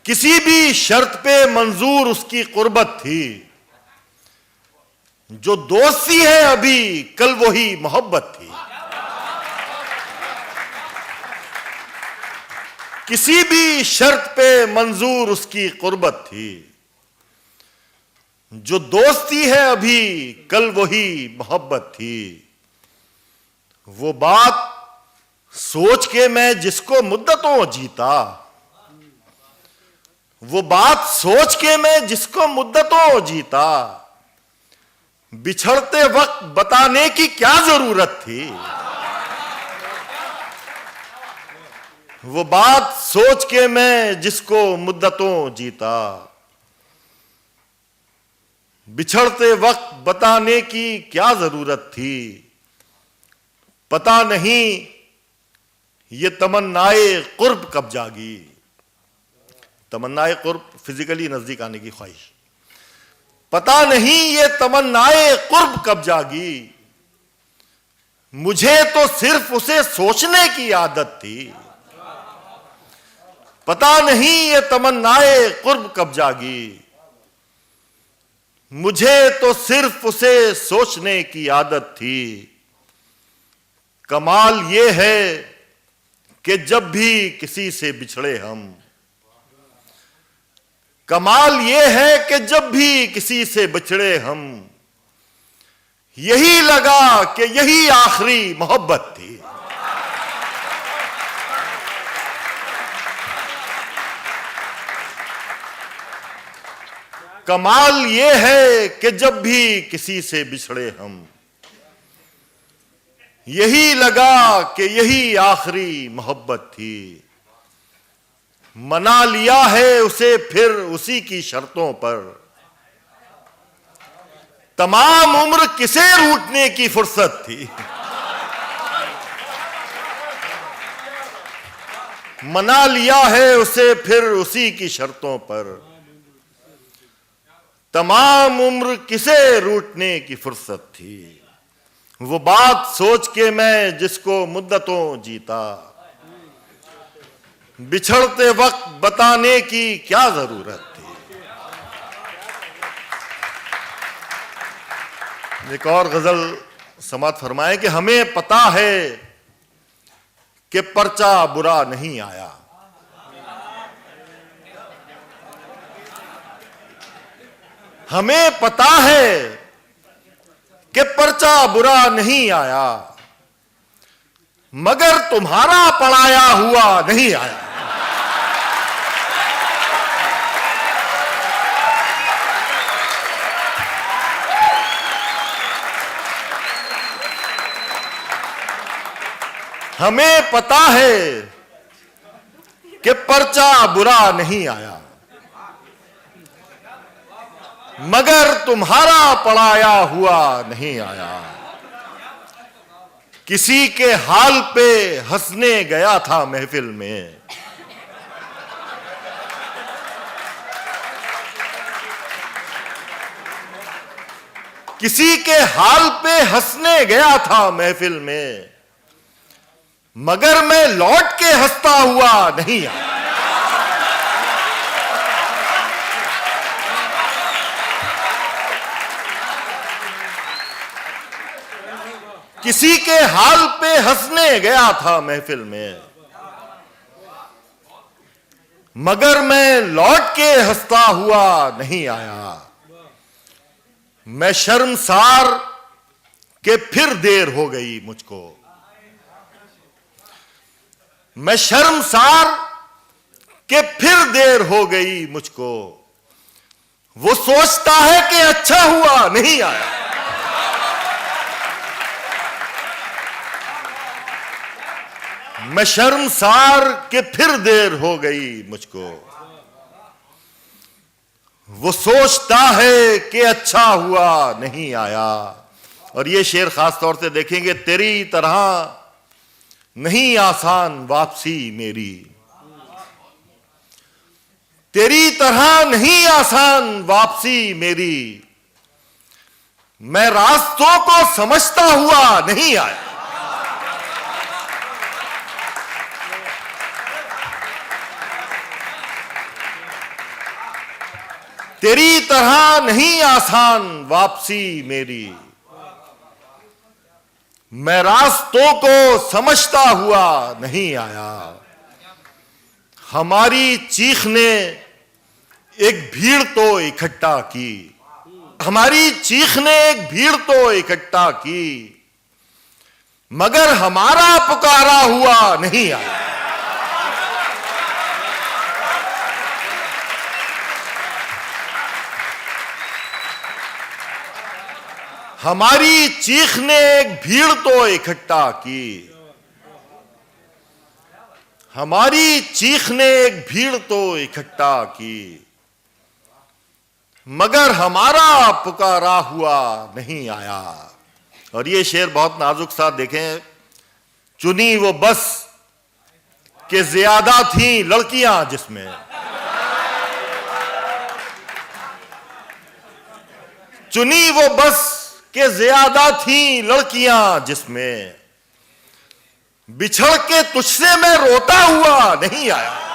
किसी भी शर्त पे मंजूर उसकी कुर्बत थी, जो दोस्ती है अभी कल वही मोहब्बत थी। किसी भी शर्त पे मंजूर उसकी कुर्बत थी, जो दोस्ती है अभी कल वही मोहब्बत थी। वो बात सोच के मैं जिसको मुद्दतों जीता, वो बात सोच के मैं जिसको मुद्दतों जीता, बिछड़ते वक्त बताने की क्या जरूरत थी। वो बात सोच के मैं जिसको मुद्दतों जीता, बिछड़ते वक्त बताने की क्या जरूरत थी। पता नहीं ये तमन्नाए कुर्ब कब जागी। तमन्नाए कुर्ब फिजिकली नजदीक आने की ख्वाहिश। पता नहीं ये तमन्नाए कुर्ब कब जागी। मुझे तो सिर्फ उसे सोचने की आदत थी। पता नहीं ये तमन्नाए कुर्ब कब जागी। मुझे तो सिर्फ उसे सोचने की आदत थी। कमाल ये है कि जब भी किसी से बिछड़े हम, कमाल ये है कि जब भी किसी से बिछड़े हम, यही लगा कि यही आखिरी मोहब्बत थी। कमाल ये है कि जब भी किसी से बिछड़े हम, यही लगा कि यही आखिरी मोहब्बत थी। मना लिया है उसे फिर उसी की शर्तों पर, तमाम उम्र किसे रूठने की फुर्सत थी। मना लिया है उसे फिर उसी की शर्तों पर, तमाम उम्र किसे रूठने की फुर्सत थी। वो बात सोच के मैं जिसको मुद्दतों जीता, बिछड़ते वक्त बताने की क्या जरूरत थी। एक और गजल समात फरमाए कि हमें पता है कि पर्चा बुरा नहीं आया। हमें पता है कि पर्चा बुरा नहीं आया, मगर तुम्हारा पढ़ाया हुआ नहीं आया। हमें पता है कि पर्चा बुरा नहीं आया, मगर तुम्हारा पढ़ाया हुआ नहीं आया। किसी के हाल पे हंसने गया था महफिल में, किसी के हाल पे हंसने गया था महफिल में, मगर मैं लौट के हंसता हुआ नहीं आया। किसी के हाल पे हंसने गया था महफिल में, मगर मैं लौट के हंसता हुआ नहीं आया। मैं शर्मसार कि फिर देर हो गई मुझको, मैं शर्मसार कि फिर देर हो गई मुझको। वो सोचता है कि अच्छा हुआ नहीं आया। मैं शर्मसार कि फिर देर हो गई मुझको। वो सोचता है कि अच्छा हुआ नहीं आया। और ये शेर खास तौर से देखेंगे, तेरी तरह नहीं आसान वापसी मेरी, तेरी तरह नहीं आसान वापसी मेरी। मैं रास्तों को समझता हुआ नहीं आया। तेरी तरह नहीं आसान वापसी मेरी, मैं रास्तों को समझता हुआ नहीं आया। हमारी चीख ने एक भीड़ तो इकट्ठा की, हमारी चीख ने एक भीड़ तो इकट्ठा की, मगर हमारा पुकारा हुआ नहीं आया। हमारी चीख ने एक भीड़ तो इकट्ठा की, हमारी चीख ने एक भीड़ तो इकट्ठा की, मगर हमारा पुकारा हुआ नहीं आया। और ये शेर बहुत नाजुक सा देखें, चुनी वो बस के ज्यादा थी लड़कियां जिसमें, चुनी वो बस के ज्यादा थी लड़कियां जिसमें, बिछड़ के तुझसे मैं रोता हुआ नहीं आया।